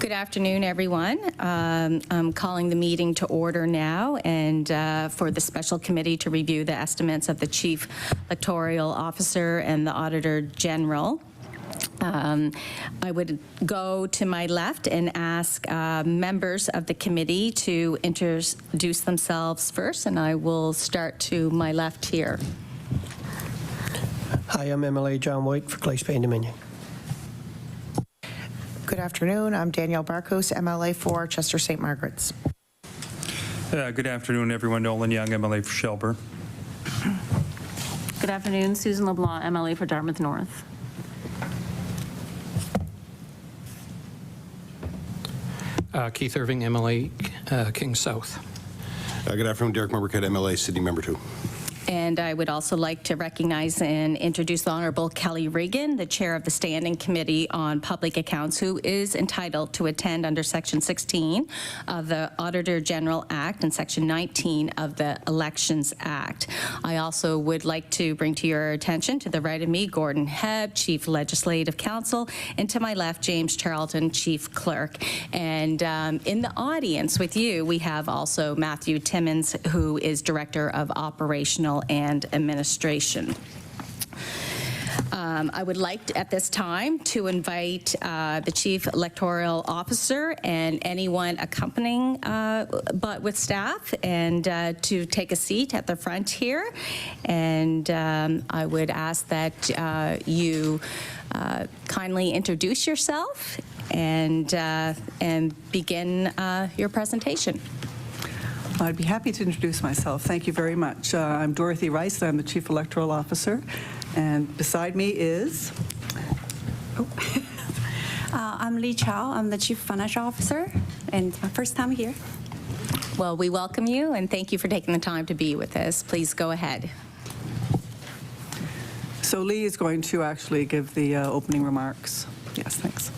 Good afternoon, everyone. I'm calling the meeting to order now, and for the special committee to review the estimates of the Chief Electoral Officer and the Auditor General. I would go to my left and ask members of the committee to introduce themselves first, and I will start to my left here. Hi, I'm MLA John White for Glace Bay and Dominion. Good afternoon. I'm Danielle Barkos, MLA for Chester St. Margaret's. Good afternoon, everyone. Nolan Young, MLA for Shelburne. Good afternoon. Susan LeBlanc, MLA for Dartmouth North. Keith Irving, MLA King South. Good afternoon, Derek Murbuckhead, MLA Sydney Member 2. And I would also like to recognize and introduce the Honorable Kelly Regan, the Chair of the Standing Committee on Public Accounts, who is entitled to attend under Section 16 of the Auditor General Act and Section 19 of the Elections Act. I also would like to bring to your attention, to the right of me, Gordon Hebb, Chief Legislative Counsel, and to my left, James Charlton, Chief Clerk. And in the audience with you, we have also Matthew Timmons, who is Director of Operational and Administration. I would like to, at this time, to invite the Chief Electoral Officer and anyone accompanying but with staff and to take a seat at the front here. And I would ask that you kindly introduce yourself and begin your presentation. I'd be happy to introduce myself. Thank you very much. I'm Dorothy Rice. I'm the Chief Electoral Officer. And beside me is... I'm Lee Chow. I'm the Chief Financial Officer, and it's my first time here. Well, we welcome you, and thank you for taking the time to be with us. Please go ahead. So Lee is going to actually give the opening remarks. Yes, thanks.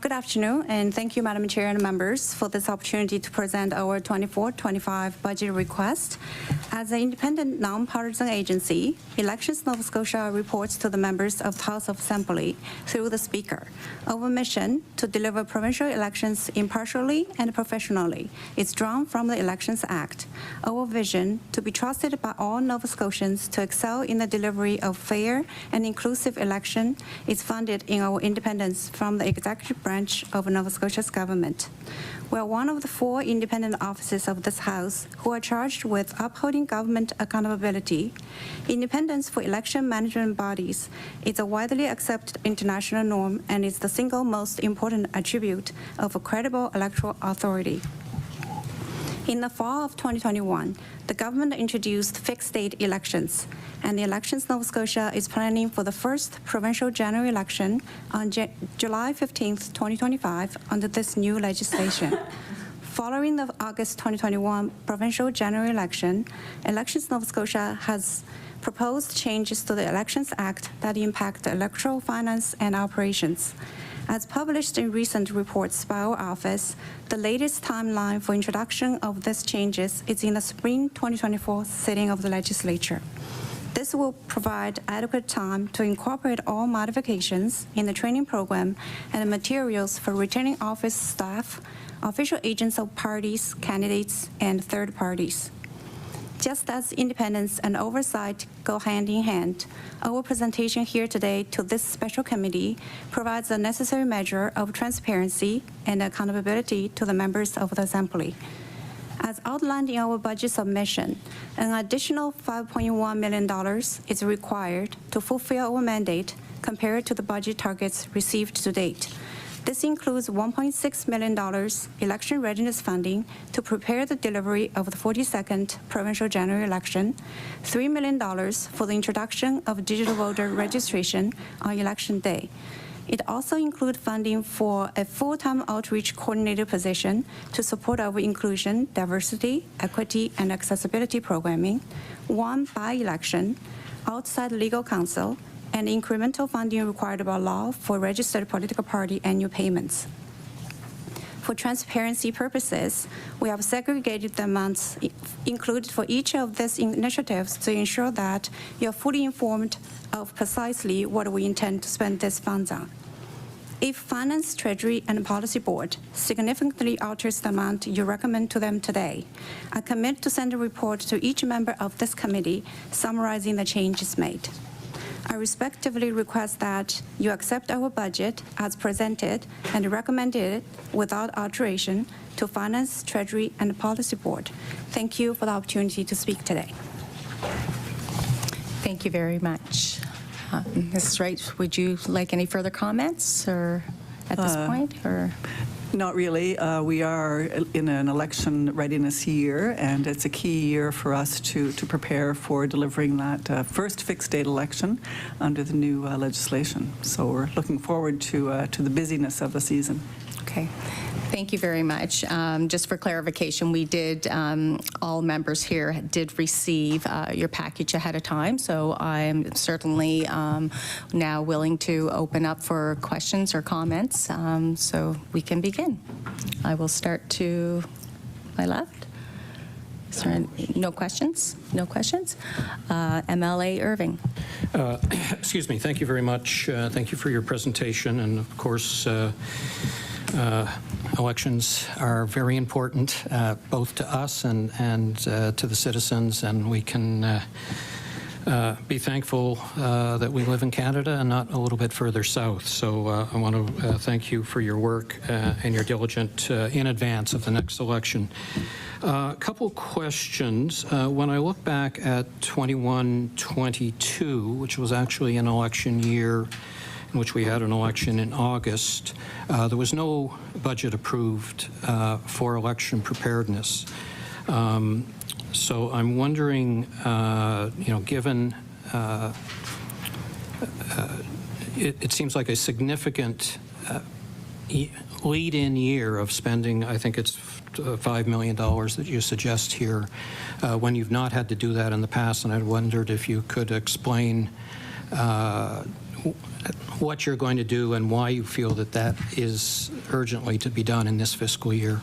Good afternoon, and thank you, Madam Chair and members, for this opportunity to present our 24-25 budget request. As an independent, nonpartisan agency, Elections Nova Scotia reports to the members of the House of Assembly through the Speaker. Our mission to deliver provincial elections impartially and professionally is drawn from the Elections Act. Our vision to be trusted by all Nova Scotians to excel in the delivery of fair and inclusive election is founded in our independence from the executive branch of Nova Scotia's government. We are one of the 4 independent offices of this House who are charged with upholding government accountability. Independence for election management bodies is a widely accepted international norm and is the single most important attribute of a credible electoral authority. In the fall of 2021, the government introduced fixed date elections, and the Elections Nova Scotia is planning for the first provincial general election on July 15th, 2025 under this new legislation. Following the August 2021 provincial general election, Elections Nova Scotia has proposed changes to the Elections Act that impact electoral finance and operations. As published in recent reports by our office, the latest timeline for introduction of these changes is in the spring 2024 sitting of the legislature. This will provide adequate time to incorporate all modifications in the training program and materials for returning office staff, official agents of parties, candidates, and third parties. Just as independence and oversight go hand in hand, our presentation here today to this special committee provides a necessary measure of transparency and accountability to the members of the Assembly. As outlined in our budget submission, an additional $5.1 million is required to fulfill our mandate compared to the budget targets received to date. This includes $1.6 million election readiness funding to prepare the delivery of the 42nd provincial general election, $3 million for the introduction of digital voter registration on election day. It also includes funding for a full-time outreach coordinator position to support our inclusion, diversity, equity, and accessibility programming, 1 by-election, outside legal counsel, and incremental funding required by law for registered political party annual payments. For transparency purposes, we have segregated the amounts included for each of these initiatives to ensure that you're fully informed of precisely what we intend to spend these funds on. If Finance, Treasury, and Policy Board significantly alters the amount you recommend to them today, I commit to send a report to each member of this committee summarizing the changes made. I respectfully request that you accept our budget as presented and recommend it without alteration to Finance, Treasury, and Policy Board. Thank you for the opportunity to speak today. Thank you very much. Mrs. Wright, would you like any further comments or at this point? Or Not really. We are in an election readiness year, and it's a key year for us to prepare for delivering that first fixed date election under the new legislation. So we're looking forward to the busyness of the season. Okay. Thank you very much. Just for clarification, we did, all members here did receive your package ahead of time, so I'm certainly now willing to open up for questions or comments, so we can begin. I will start to my left. Is there no questions? No questions? MLA Irving. Excuse me. Thank you very much. Thank you for your presentation. And of course, elections are very important, both to us and to the citizens, and we can be thankful that we live in Canada and not a little bit further south. So I want to thank you for your work and your diligence in advance of the next election. A couple questions. When I look back at 21-22, which was actually an election year in which we had an election in August, there was no budget approved for election preparedness. So I'm wondering, given it seems like a significant lead-in year of spending, I think it's $5 million that you suggest here, when you've not had to do that in the past, and I wondered if you could explain what you're going to do and why you feel that that is urgently to be done in this fiscal year.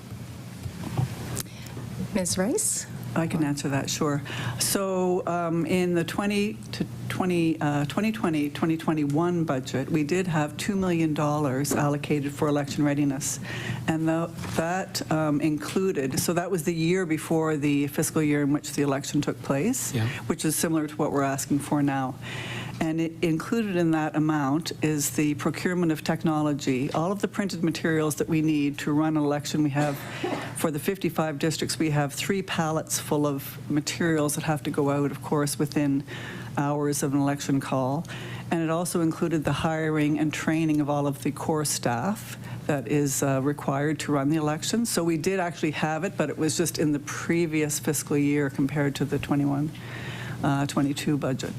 Ms. Rice? I can answer that, sure. So in the 2020-2021 budget, we did have $2 million allocated for election readiness. And that included, so that was the year before the fiscal year in which the election took place, yeah, which is similar to what we're asking for now. And included in that amount is the procurement of technology. All of the printed materials that we need to run an election, we have, for the 55 districts, we have 3 pallets full of materials that have to go out, of course, within hours of an election call. And it also included the hiring and training of all of the core staff that is required to run the election. So we did actually have it, but it was just in the previous fiscal year compared to the 21-22 budget.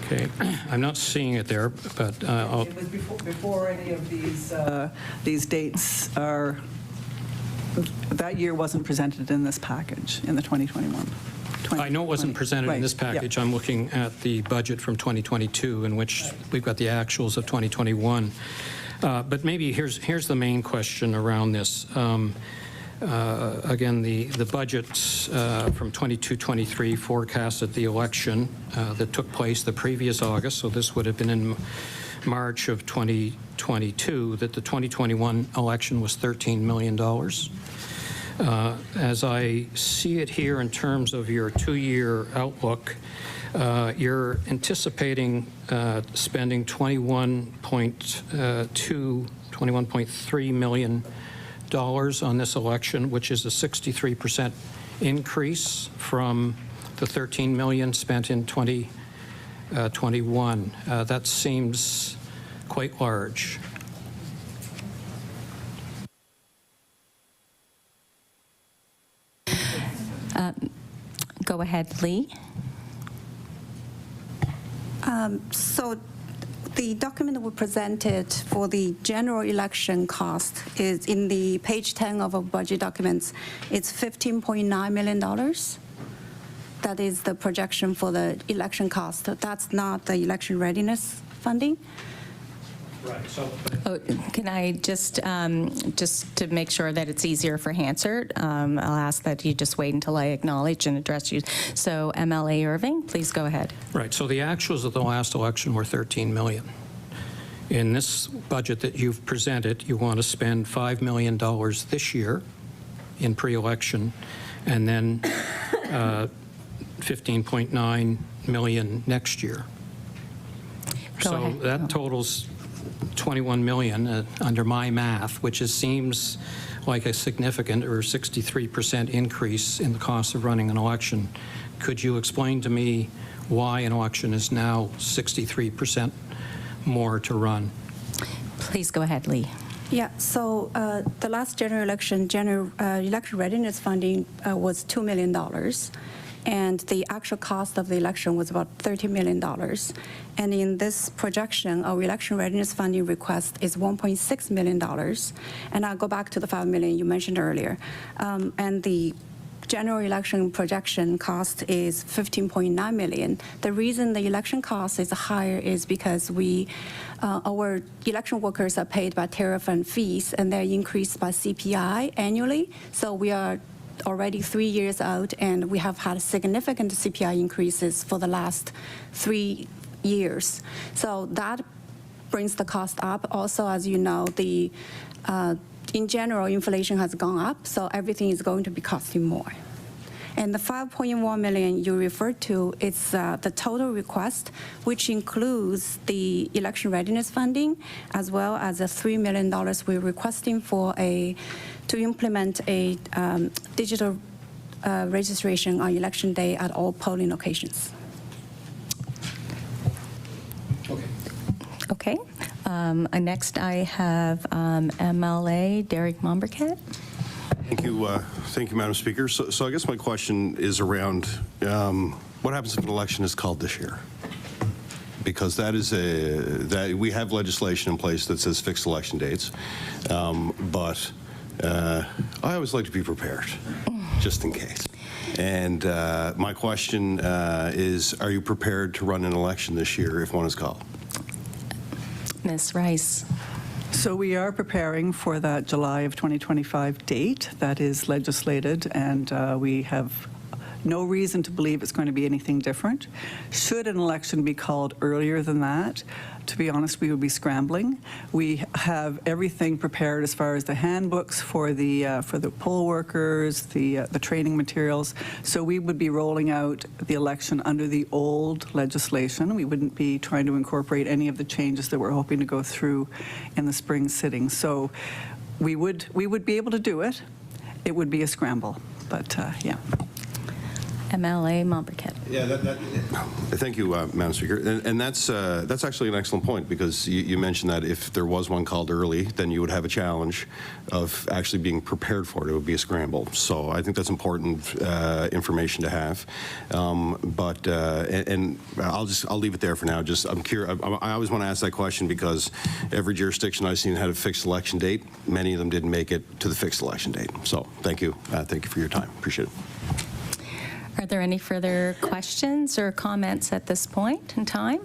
Okay, I'm not seeing it there, but I'll... It was before any of these dates are, that year wasn't presented in this package, in the 2021. I know it wasn't presented in this package. I'm looking at the budget from 2022, in which we've got the actuals of 2021. But maybe here's the main question around this. Again, the budgets from 22-23 forecasted the election that took place the previous August, so this would have been in March of 2022, that the 2021 election was $13 million. As I see it here in terms of your 2-year outlook, you're anticipating spending $21.3 million on this election, which is a 63% increase from the $13 million spent in 2021. That seems quite large. Go ahead, Lee. So the document we presented for the general election cost is in the page 10 of our budget documents. It's $15.9 million. That is the projection for the election cost. That's not the election readiness funding. Right. So, Can I just to make sure that it's easier for Hansard, I'll ask that you just wait until I acknowledge and address you. So MLA Irving, please go ahead. right. So the actuals of the last election were $13 million. In this budget that you've presented, you want to spend $5 million this year in pre-election, and then 15.9 million next year. Go So ahead. that totals 21 million under my math, which seems like a significant or 63% increase in the cost of running an election. Could you explain to me why an election is now 63% more to run? Please go ahead, Lee. Yeah, so the last general election, election readiness funding was $2 million. And the actual cost of the election was about $30 million. And in this projection, our election readiness funding request is $1.6 million. And I'll go back to the $5 million you mentioned earlier. And the general election projection cost is $15.9 million. The reason the election cost is higher is because our election workers are paid by tariff and fees, and they're increased by CPI annually. So we are already 3 years out, and we have had significant CPI increases for the last 3 years. So that brings the cost up. Also, as you know, in general, inflation has gone up, so everything is going to be costing more. And the $5.1 million you referred to, it's the total request, which includes the election readiness funding, as well as the $3 million we're requesting to implement a digital registration on election day at all polling locations. Okay. Next, I have MLA Derek Mombercat. Thank you, Madam Speaker. So I guess my question is around what happens if an election is called this year? Because that we have legislation in place that says fixed election dates, but I always like to be prepared, just in case. And my question is, are you prepared to run an election this year if one is called? Ms. Rice. So we are preparing for that July of 2025 date that is legislated, and we have no reason to believe it's going to be anything different. Should an election be called earlier than that, to be honest, we would be scrambling. We have everything prepared as far as the handbooks for the poll workers, the training materials. So we would be rolling out the election under the old legislation. We wouldn't be trying to incorporate any of the changes that we're hoping to go through in the spring sitting. So we would be able to do it. It would be a scramble, but yeah. MLA Mombercat. Yeah, thank you, Madam Speaker. And that's actually an excellent point, because you mentioned that if there was one called early, then you would have a challenge of actually being prepared for it. It would be a scramble. So I think that's important information to have. And I'll leave it there for now. I'm curious. I always want to ask that question because every jurisdiction I've seen had a fixed election date. Many of them didn't make it to the fixed election date. So thank you. Thank you for your time. Appreciate it. Are there any further questions or comments at this point in time?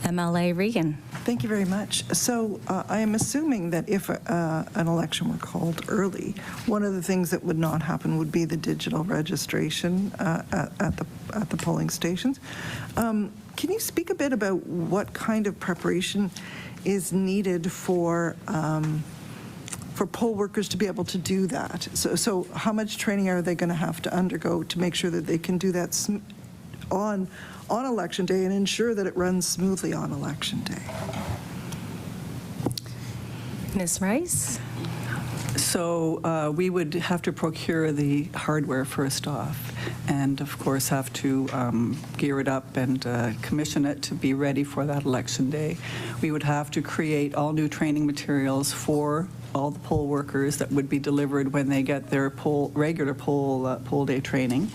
MLA Regan. Thank you very much. So I am assuming that if an election were called early, one of the things that would not happen would be the digital registration at the polling stations. Can you speak a bit about what kind of preparation is needed for poll workers to be able to do that? So how much training are they going to have to undergo to make sure that they can do that on election day and ensure that it runs smoothly on election day? Ms. Rice? So we would have to procure the hardware first off, and of course have to gear it up and commission it to be ready for that election day. We would have to create all new training materials for all the poll workers that would be delivered when they get their regular poll day training,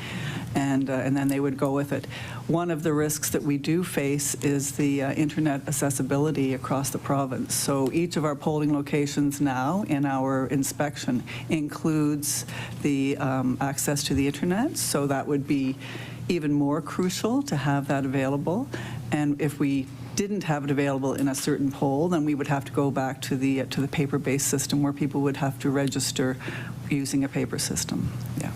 and then they would go with it. One of the risks that we do face is the internet accessibility across the province. So each of our polling locations now in our inspection includes the access to the internet, so that would be even more crucial to have that available. And if we didn't have it available in a certain poll, then we would have to go back to the paper-based system where people would have to register using a paper system. Yeah.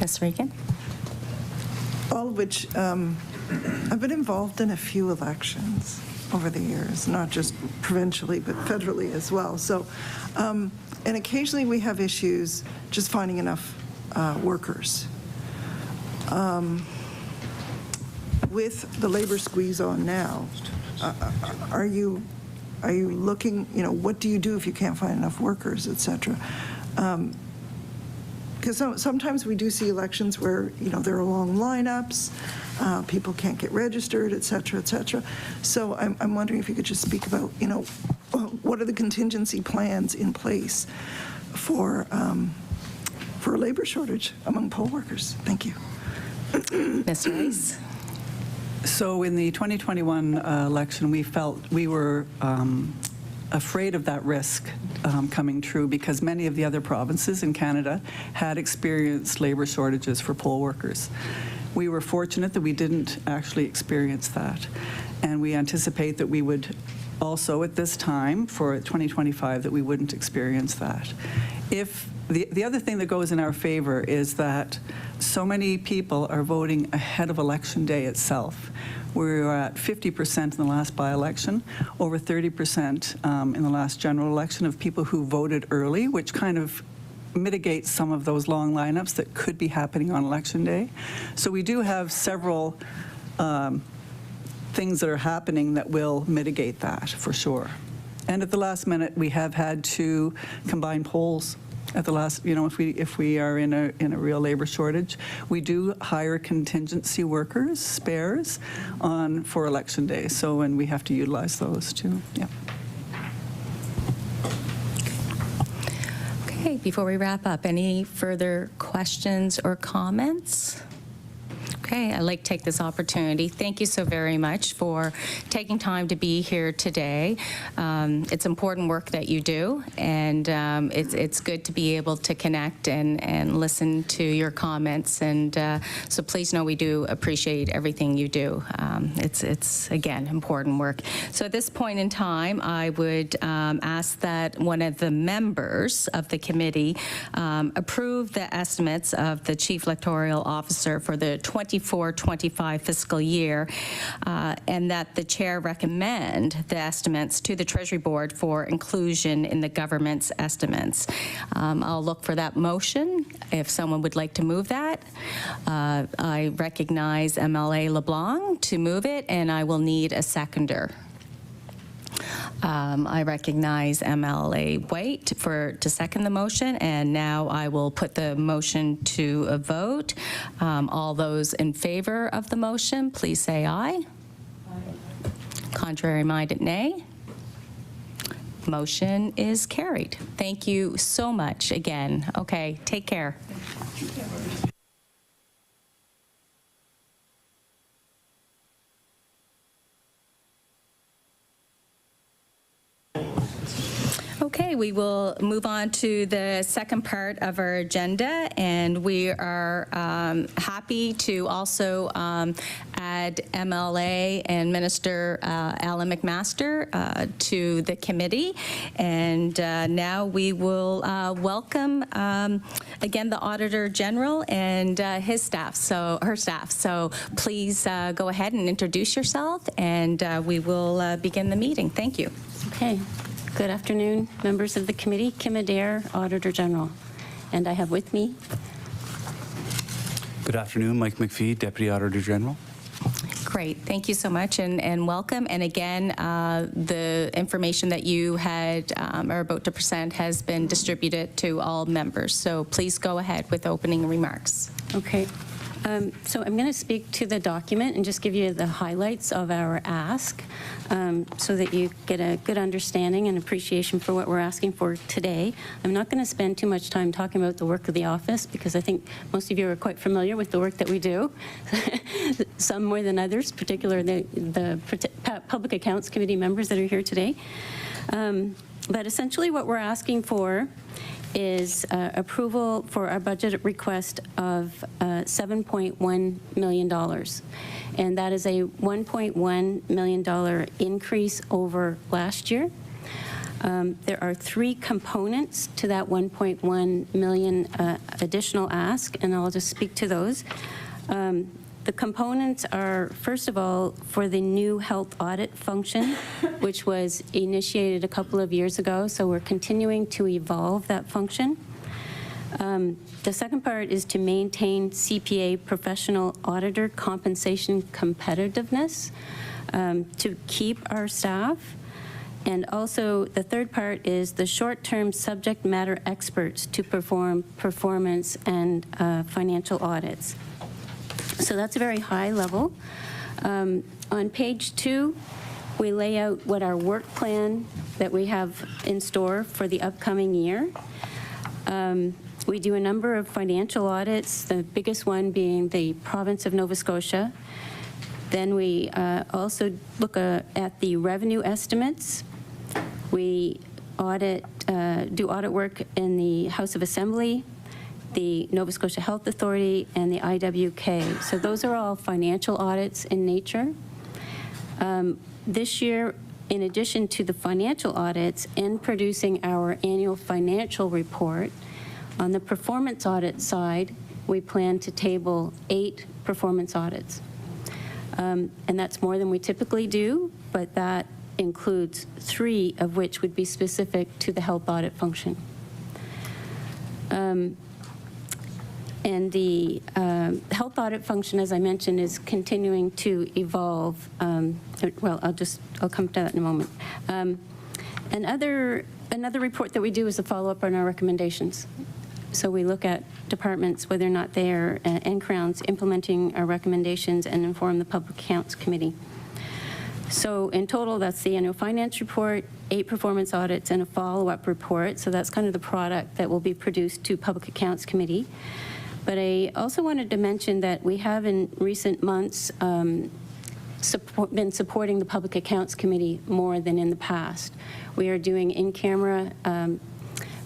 Ms. Regan? All of which I've been involved in a few elections over the years, not just provincially, but federally as well. So, and occasionally we have issues just finding enough workers. With the labor squeeze on now, are you looking, what do you do if you can't find enough workers, et cetera? Because sometimes we do see elections where, there are long lineups, people can't get registered, et cetera, et cetera. So I'm wondering if you could just speak about, what are the contingency plans in place for a labor shortage among poll workers? Thank you. Ms. Rice? So in the 2021 election, we felt we were afraid of that risk coming true because many of the other provinces in Canada had experienced labor shortages for poll workers. We were fortunate that we didn't actually experience that, and we anticipate that we would also at this time for 2025 that we wouldn't experience that. If the other thing that goes in our favor is that so many people are voting ahead of Election Day itself. We were at 50% in the last by-election, over 30% in the last general election of people who voted early, which kind of mitigates some of those long lineups that could be happening on Election Day. So we do have several things that are happening that will mitigate that for sure. And at the last minute, we have had to combine polls. At the last, if we are in a real labor shortage, we do hire contingency workers, spares, for Election Day. So, and we have to utilize those too. Yeah. Okay, before we wrap up, any further questions or comments? Okay, I'd like to take this opportunity. Thank you so very much for taking time to be here today. It's important work that you do, and it's good to be able to connect and listen to your comments. And so please know we do appreciate everything you do. It's again, important work. So at this point in time, I would ask that one of the members of the committee approve the estimates of the Chief Electoral Officer for the 24-25 fiscal year, and that the chair recommend the estimates to the Treasury Board for inclusion in the government's estimates. I'll look for that motion if someone would like to move that. I recognize MLA LeBlanc to move it, and I will need a seconder. I recognize MLA White to second the motion, and now I will put the motion to a vote. All those in favor of the motion, please say aye. Aye. Contrary minded, nay. Motion is carried. Thank you so much again. Okay, take care. Okay, we will move on to the second part of our agenda, and we are happy to also add MLA and Minister Alan McMaster to the committee. And now we will welcome again the Auditor General and his staff, her staff. So please go ahead and introduce yourself, and we will begin the meeting. Thank you. Okay. Good afternoon, members of the committee. Kim Adair, Auditor General. And I have with me... Good afternoon, Mike McPhee, Deputy Auditor General. Great. Thank you so much, and welcome. And again, the information that you had are about to present has been distributed to all members. So please go ahead with opening remarks. Okay. So I'm going to speak to the document and just give you the highlights of our ask so that you get a good understanding and appreciation for what we're asking for today. I'm not going to spend too much time talking about the work of the office because I think most of you are quite familiar with the work that we do, some more than others, particularly the Public Accounts Committee members that are here today. But essentially what we're asking for is approval for our budget request of $7.1 million. And that is a $1.1 million increase over last year. There are three components to that $1.1 million additional ask, and I'll just speak to those. The The components are, first of all, for the new health audit function, which was initiated a couple of years ago, so we're continuing to evolve that function. The second part is to maintain CPA professional auditor compensation competitiveness, to keep our staff. And also, the third part is the short-term subject matter experts to perform performance and financial audits. So that's a very high level. On page 2, we lay out what our work plan that we have in store for the upcoming year. We do a number of financial audits, the biggest one being the province of Nova Scotia. Then we also look at the revenue estimates. We do audit work in the House of Assembly, the Nova Scotia Health Authority, and the IWK. So those are all financial audits in nature. This year, in addition to the financial audits and producing our annual financial report, on the performance audit side, we plan to table 8 performance audits. And that's more than we typically do, but that includes 3 of which would be specific to the health audit function. And the health audit function, as I mentioned, is continuing to evolve. Well, I'll come to that in a moment. Another report that we do is a follow-up on our recommendations. So we look at departments, whether or not they are NCROWNs implementing our recommendations, and inform the Public Accounts Committee. So in total, that's the annual finance report, 8 performance audits, and a follow-up report. So that's kind of the product that will be produced to Public Accounts Committee. But I also wanted to mention that we have in recent months been supporting the Public Accounts Committee more than in the past. We are doing in-camera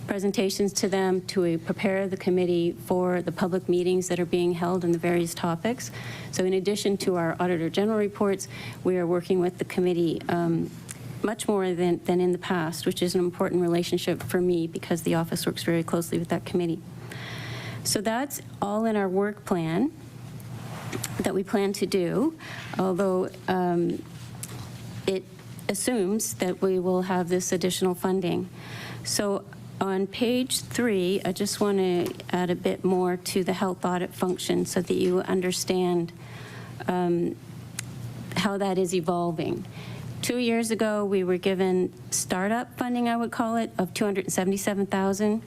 presentations to them to prepare the committee for the public meetings that are being held on the various topics. So in addition to our Auditor General reports, we are working with the committee much more than in the past, which is an important relationship for me because the office works very closely with that committee. So that's all in our work plan that we plan to do, although it assumes that we will have this additional funding. So on page 3, I just want to add a bit more to the health audit function so that you understand how that is evolving. 2 years ago, we were given startup funding, I would call it, of $277,000.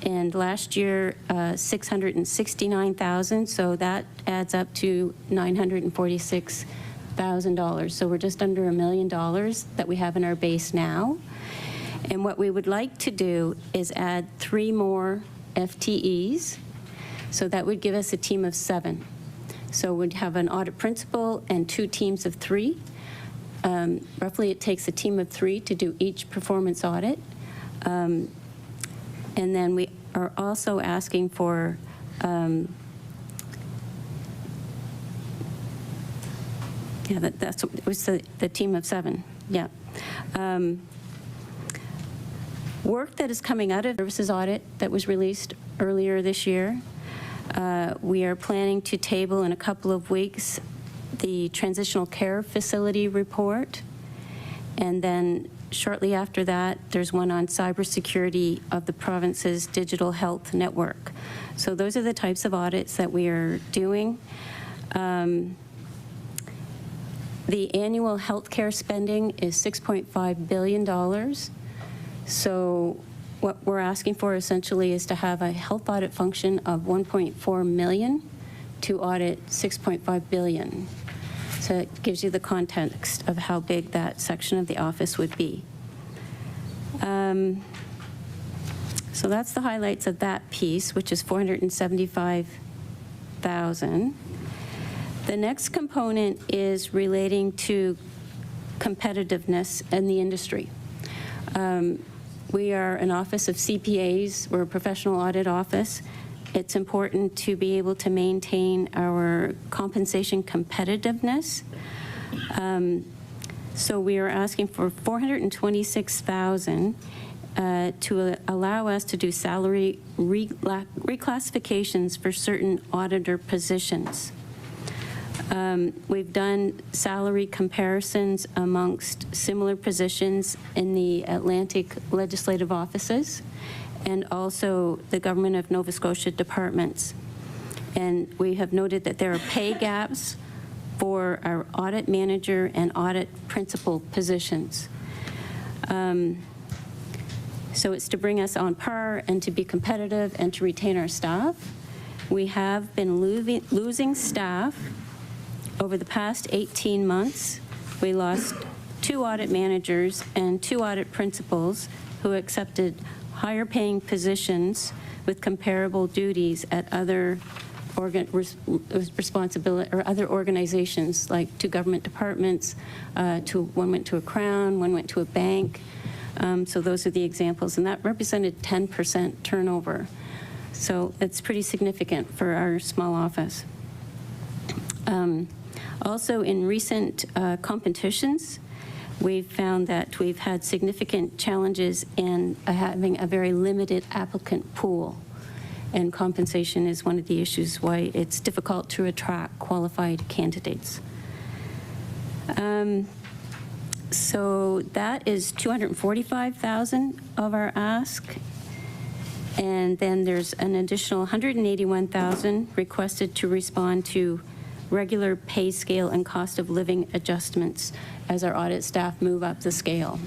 And last year, $669,000. So that adds up to $946,000. So we're just under $1 million that we have in our base now. And what we would like to do is add 3 more FTEs. So that would give us a team of 7. So we'd have an audit principal and 2 teams of 3. Roughly, it takes a team of 3 to do each performance audit. And then we are also asking for it was the team of 7. Yeah. Work that is coming out of the services audit that was released earlier this year. We are planning to table in a couple of weeks the transitional care facility report, and then shortly after that, there's one on cybersecurity of the province's digital health network. So those are the types of audits that we are doing. The annual healthcare spending is $6.5 billion. So what we're asking for essentially is to have a health audit function of $1.4 million to audit $6.5 billion. So it gives you the context of how big that section of the office would be. So that's the highlights of that piece, which is $475,000. The next component is relating to competitiveness in the industry. We are an office of CPAs. We're a professional audit office. It's important to be able to maintain our compensation competitiveness. So we are asking for $426,000 to allow us to do salary reclassifications for certain auditor positions. We've done salary comparisons amongst similar positions in the Atlantic legislative offices and also the Government of Nova Scotia departments. And we have noted that there are pay gaps for our audit manager and audit principal positions. So it's to bring us on par and to be competitive and to retain our staff. We have been losing staff over the past 18 months. We lost 2 audit managers and 2 audit principals who accepted higher paying positions with comparable duties at other responsibility or other organizations, like 2 government departments, one went to a Crown, one went to a bank. So those are the examples, and that represented 10% turnover. So it's pretty significant for our small office. Also, in recent competitions, we've found that we've had significant challenges in having a very limited applicant pool. And compensation is one of the issues why it's difficult to attract qualified candidates. So that is $245,000 of our ask. And then there's an additional $181,000 requested to respond to regular pay scale and cost of living adjustments as our audit staff move up the scale.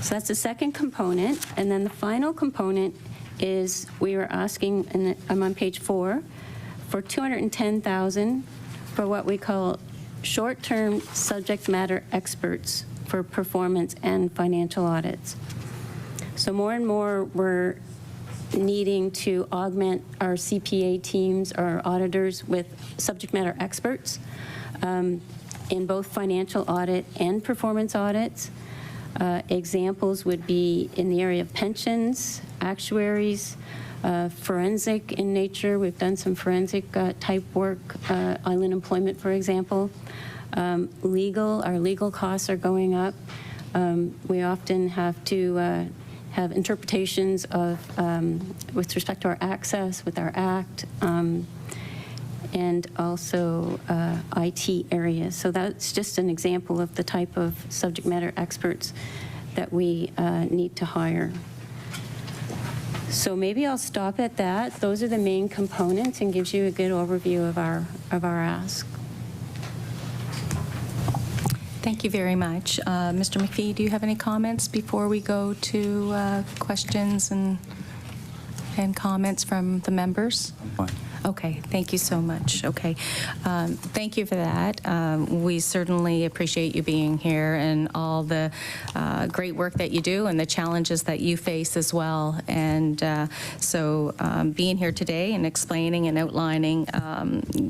So that's the second component. And then the final component is we are asking, and I'm on page 4, for $210,000 for what we call short-term subject matter experts for performance and financial audits. So more and more we're needing to augment our CPA teams, our auditors, with subject matter experts in both financial audit and performance audits. Examples would be in the area of pensions, actuaries, forensic in nature. We've done some forensic type work, island employment, for example. Legal, our legal costs are going up. We often have to have interpretations of, with respect to our access, with our act, and also IT areas. So that's just an example of the type of subject matter experts that we need to hire. So maybe I'll stop at that. Those are the main components and gives you a good overview of our ask. Thank you very much. Mr. McPhee, do you have any comments before we go to questions and comments from the members? I'm fine. Okay, thank you so much. Okay, thank you for that. We certainly appreciate you being here and all the great work that you do and the challenges that you face as well. And so being here today and explaining and outlining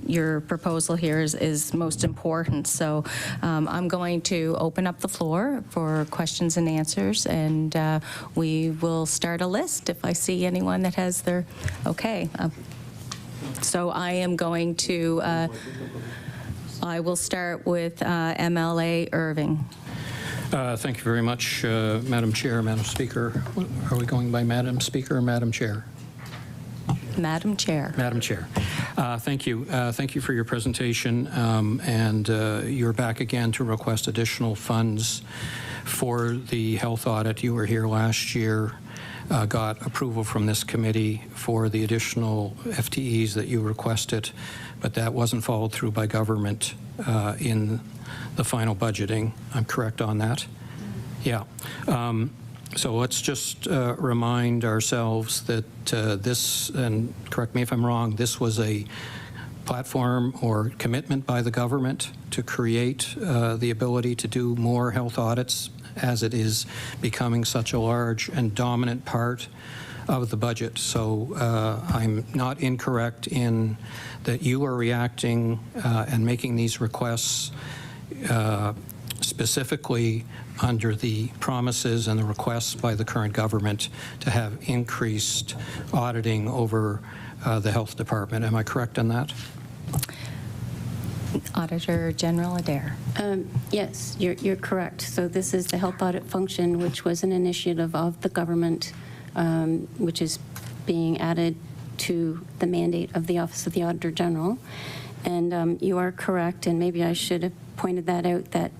your proposal here is most important. So I'm going to open up the floor for questions and answers, and we will start a list if I see anyone that has their, okay. So I am going to, I will start with MLA Irving. Thank you very much, Madam Chair, Madam Speaker. Are we going by Madam Speaker or Madam Chair? Madam Chair. Madam Chair. Thank you. Thank you for your presentation. And you're back again to request additional funds for the health audit. You were here last year. Got approval from this committee for the additional FTEs that you requested, but that wasn't followed through by government in the final budgeting. I'm correct on that? Yeah. So let's just remind ourselves that this, and correct me if I'm wrong, this was a platform or commitment by the government to create the ability to do more health audits, as it is becoming such a large and dominant part of the budget. So I'm not incorrect in that you are reacting and making these requests specifically under the promises and the requests by the current government to have increased auditing over the health department. Am I correct on that? Auditor General Adair. Yes, you're correct. So this is the health audit function, which was an initiative of the government, which is being added to the mandate of the Office of the Auditor General. And you are correct, and maybe I should have pointed that out, that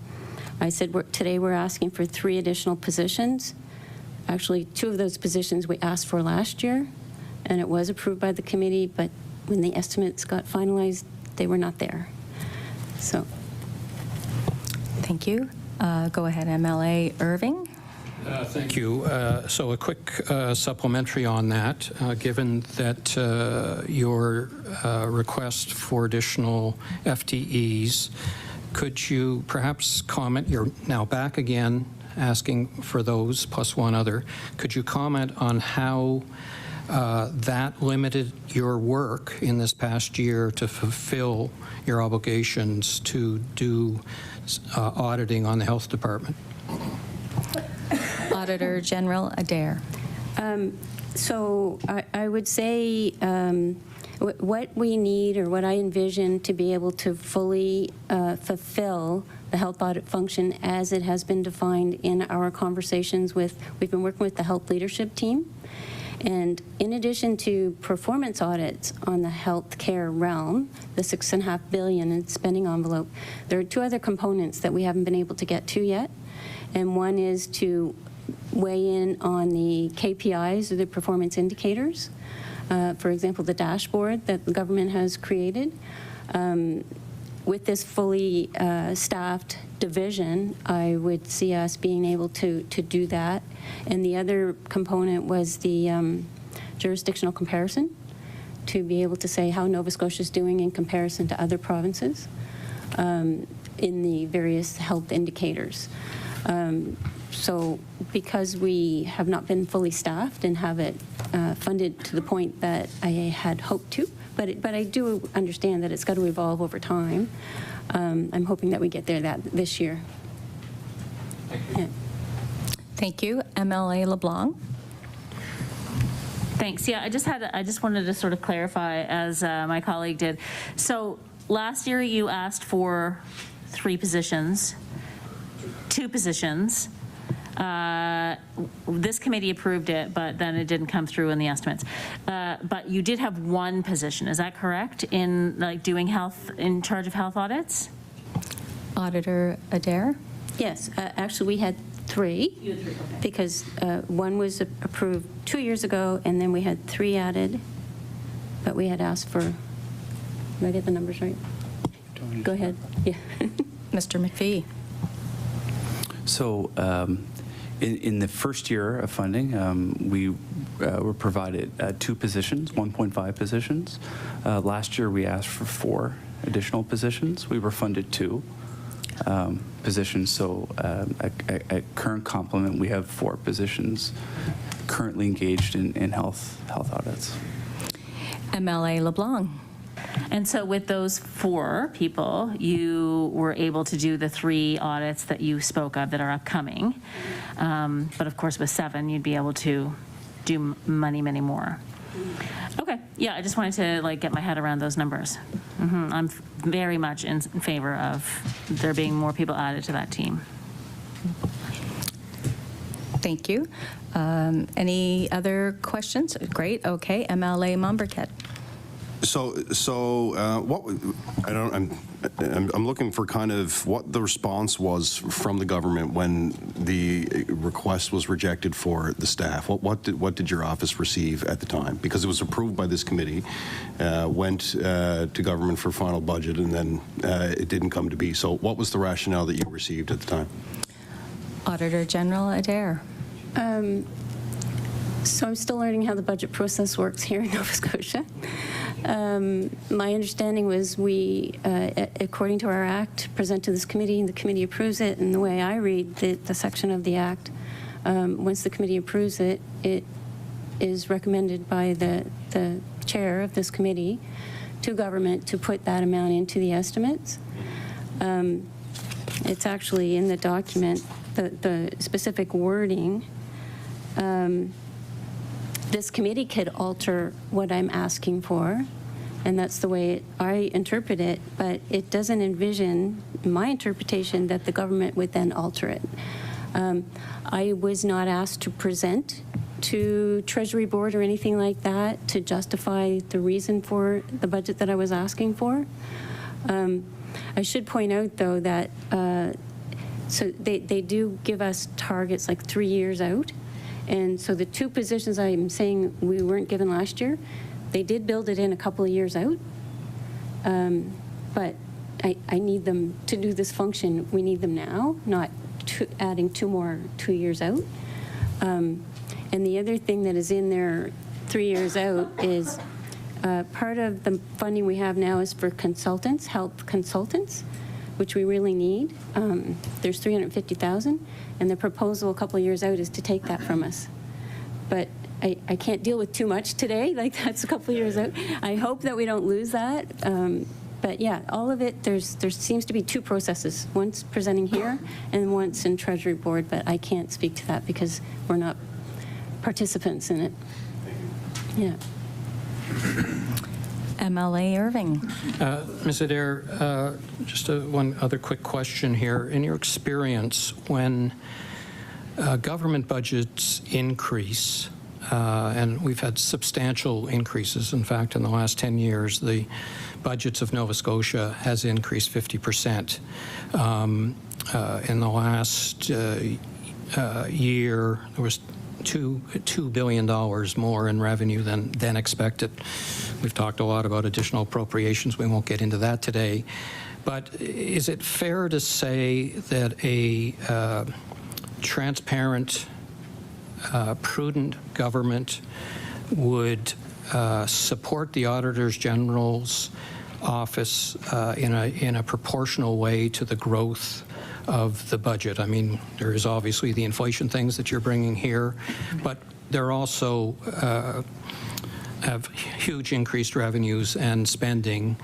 I said today we're asking for 3 additional positions. Actually, 2 of those positions we asked for last year, and it was approved by the committee, but when the estimates got finalized, they were not there. So. Thank you. Go ahead, MLA Irving. Thank you. So a quick supplementary on that. Given that your request for additional FTEs, could you perhaps comment, you're now back again asking for those plus 1 other, could you comment on how that limited your work in this past year to fulfill your obligations to do auditing on the health department? Auditor General Adair. So I would say what we need, or what I envision to be able to fully fulfill the health audit function as it has been defined in our conversations with, we've been working with the health leadership team. And in addition to performance audits on the healthcare realm, the $6.5 billion in spending envelope, there are 2 other components that we haven't been able to get to yet. And one is to weigh in on the KPIs, or the performance indicators. For example, the dashboard that the government has created. With this fully staffed division, I would see us being able to do that. And the other component was the jurisdictional comparison, to be able to say how Nova Scotia is doing in comparison to other provinces in the various health indicators. So because we have not been fully staffed and have it funded to the point that I had hoped to, but I do understand that it's got to evolve over time. I'm hoping that we get there this year. Thank you. Yeah. Thank you. MLA LeBlanc. Thanks. Yeah, I just wanted to sort of clarify, as my colleague did. So last year you asked for 3 positions, 2 positions. This committee approved it, but then it didn't come through in the estimates. But you did have 1 position, is that correct, in like doing health, in charge of health audits? Auditor Adair. Yes, actually we had 3. You had 3, okay. Because 1 was approved 2 years ago, and then we had 3 added, but we had asked for, did I get the numbers right? Go ahead. Yeah. Mr. McPhee. So in the first year of funding, we were provided 2 positions, 1.5 positions. Last year, we asked for 4 additional positions. We were funded 2 positions. So at current complement, we have 4 positions currently engaged in health audits. MLA LeBlanc. And so with those 4 people, you were able to do the 3 audits that you spoke of that are upcoming. But of course, with 7, you'd be able to do many more. Okay, yeah, I just wanted to like get my head around those numbers. I'm very much in favor of there being more people added to that team. Thank you. Any other questions? Great. Okay, MLA Momberket. So what I'm looking for kind of what the response was from the government when the request was rejected for the staff. What did your office receive at the time? Because it was approved by this committee, went to government for final budget, and then it didn't come to be. So what was the rationale that you received at the time? Auditor General Adair. So I'm still learning how the budget process works here in Nova Scotia. My understanding was we, according to our act, present to this committee, and the committee approves it. And the way I read the section of the act, once the committee approves it, it is recommended by the chair of this committee to government to put that amount into the estimates. It's actually in the document, the specific wording. This committee could alter what I'm asking for, and that's the way I interpret it, but it doesn't envision, my interpretation, that the government would then alter it. I was not asked to present to Treasury Board or anything like that to justify the reason for the budget that I was asking for. I should point out, though, that so they do give us targets like 3 years out. And so the 2 positions I'm saying we weren't given last year, they did build it in a couple of years out. But I need them to do this function. We need them now, not adding 2 more 2 years out. And the other thing that is in there 3 years out is part of the funding we have now is for consultants, health consultants, which we really need. There's $350,000, and the proposal a couple of years out is to take that from us. But I can't deal with too much today, like that's a couple of years out. I hope that we don't lose that. But yeah, all of it, there seems to be 2 processes, once presenting here and once in Treasury Board, but I can't speak to that because we're not participants in it. Yeah. MLA Irving. Ms. Adair, just one other quick question here. In your experience, when government budgets increase, and we've had substantial increases, in fact, in the last 10 years, the budgets of Nova Scotia has increased 50%. In the last year, there was $2 billion more in revenue than expected. We've talked a lot about additional appropriations. We won't get into that today. But is it fair to say that a transparent, prudent government would support the Auditor General's office in a proportional way to the growth of the budget? I mean, there is obviously the inflation things that you're bringing here, but there also have huge increased revenues and spending,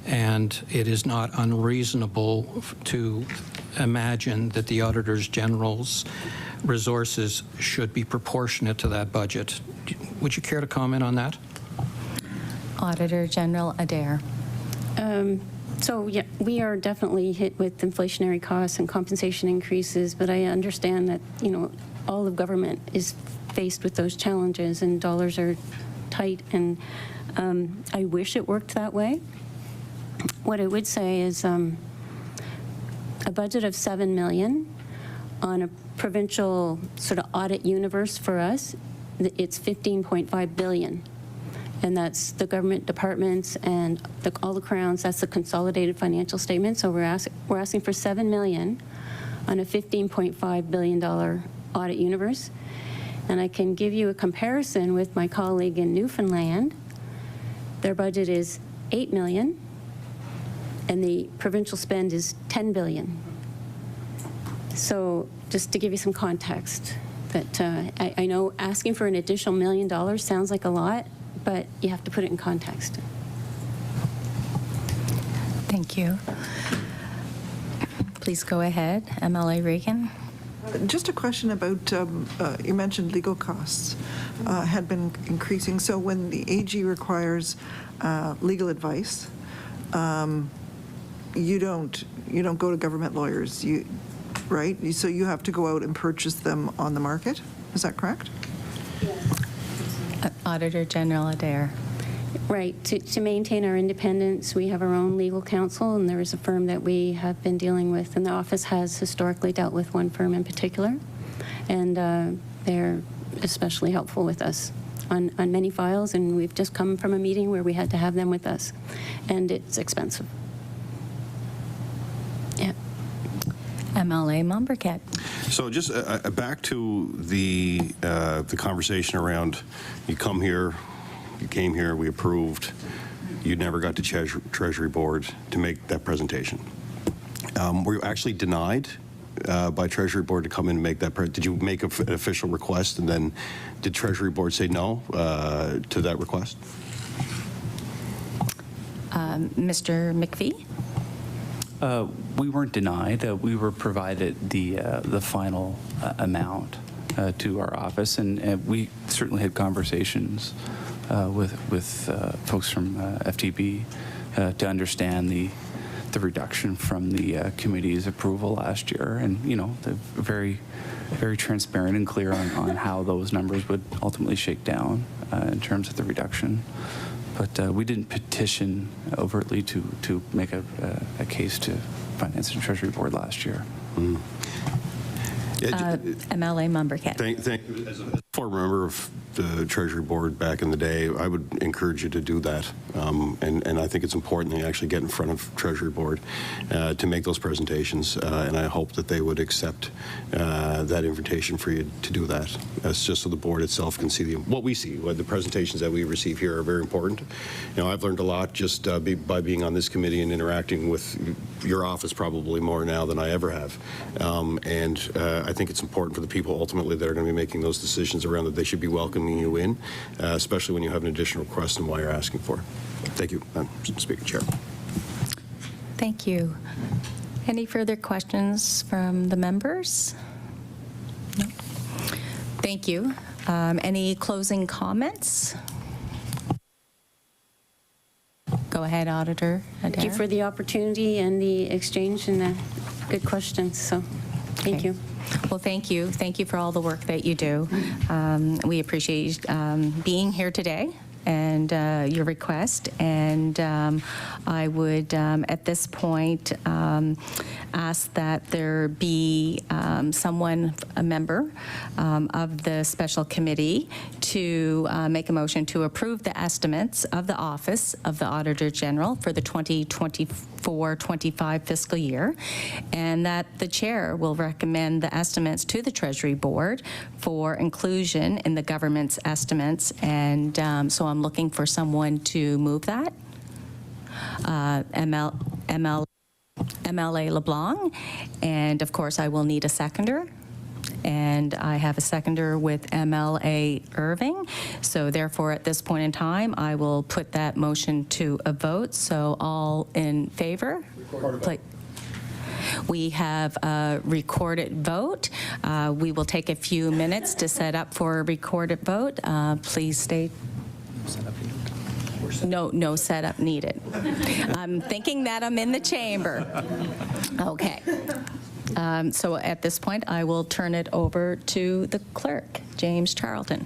and it is not unreasonable to imagine that the Auditor General's resources should be proportionate to that budget. Would you care to comment on that? Auditor General Adair. So yeah, we are definitely hit with inflationary costs and compensation increases, but I understand that, you know, all of government is faced with those challenges and dollars are tight, and I wish it worked that way. What I would say is a budget of $7 million on a provincial sort of audit universe for us, it's $15.5 billion. And that's the government departments and all the crowns. That's the consolidated financial statement. So we're asking for $7 million on a $15.5 billion audit universe. And I can give you a comparison with my colleague in Newfoundland. Their budget is $8 million, and the provincial spend is $10 billion. So just to give you some context, that I know asking for an additional $1 million sounds like a lot, but you have to put it in context. Thank you. Please go ahead, MLA Regan. Just a question about, you mentioned legal costs had been increasing. So when the AG requires legal advice, you don't go to government lawyers, right? So you have to go out and purchase them on the market. Is that correct? Auditor General Adair. Right. To maintain our independence, we have our own legal counsel, and there is a firm that we have been dealing with, and the office has historically dealt with one firm in particular, and they're especially helpful with us on many files, and we've just come from a meeting where we had to have them with us, and it's expensive. Yeah. MLA Momberket. So just back to the conversation around you came here, we approved, you never got to Treasury Board to make that presentation. Were you actually denied by Treasury Board to come in and make that? Did you make an official request, and then did Treasury Board say no to that request? Mr. McPhee? We weren't denied. We were provided the final amount to our office, and we certainly had conversations with folks from FTB to understand the reduction from the committee's approval last year, and they're very, very transparent and clear on how those numbers would ultimately shake down in terms of the reduction. But we didn't petition overtly to make a case to Finance and Treasury Board last year. MLA Mumbercat. Thank you. As a former member of the Treasury Board back in the day, I would encourage you to do that. And I think it's important that you actually get in front of Treasury Board to make those presentations. And I hope that they would accept that invitation for you to do that. That's just so the board itself can see what we see. What the presentations that we receive here are very important. You know, I've learned a lot just by being on this committee and interacting with your office probably more now than I ever have. I think it's important for the people ultimately that are going to be making those decisions around that they should be welcoming you in, especially when you have an additional request and why you're asking for. Thank you, Madam Speaker, Chair. Thank you. Any further questions from the members? No. Thank you. Any closing comments? Go ahead, Auditor. Thank you for the opportunity and the exchange and the good questions. So thank you. Well, thank you. Thank you for all the work that you do. We appreciate being here today and your request. And I would, at this point, ask that there be someone, a member of the special committee, to make a motion to approve the estimates of the Office of the Auditor General for the 2024-25 fiscal year, and that the chair will recommend the estimates to the Treasury Board for inclusion in the government's estimates. And so I'm looking for someone to move that. MLA LeBlanc, and of course I will need a seconder. And I have a seconder with MLA Irving. So therefore, at this point in time, I will put that motion to a vote. So all in favor? We have a recorded vote. We will take a few minutes to set up for a recorded vote. Please stay. No setup needed. I'm thinking that I'm in the chamber. Okay. So at this point, I will turn it over to the clerk, James Charlton.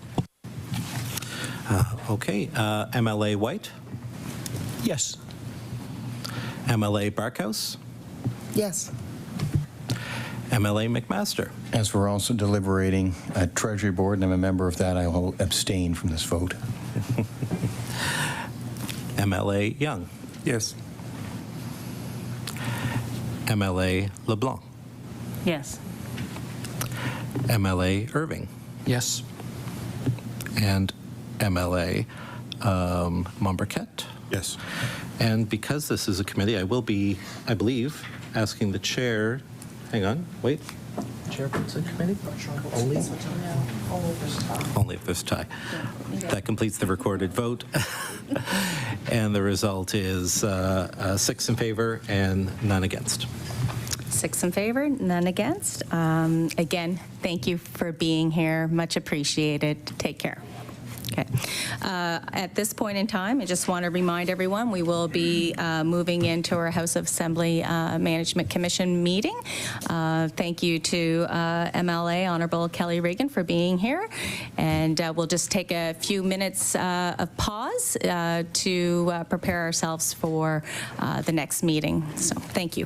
Okay. MLA White? Yes. MLA Barkhouse? Yes. MLA McMaster? As we're also deliberating at Treasury Board, and I'm a member of that, I will abstain from this vote. MLA Young? Yes. MLA LeBlanc? Yes. MLA Irving? Yes. And MLA Mumbercat? Yes. And because this is a committee, I will be, I believe, asking the chair, hang on, wait. Chairperson committee? Only if there's a tie. That completes the recorded vote. And the result is 6 in favor and none against. 6 in favor, none against. Again, thank you for being here. Much appreciated. Take care. Okay. At this point in time, I just want to remind everyone we will be moving into our House of Assembly Management Commission meeting. Thank you to MLA Honorable Kelly Regan for being here. And we'll just take a few minutes of pause to prepare ourselves for the next meeting. So thank you.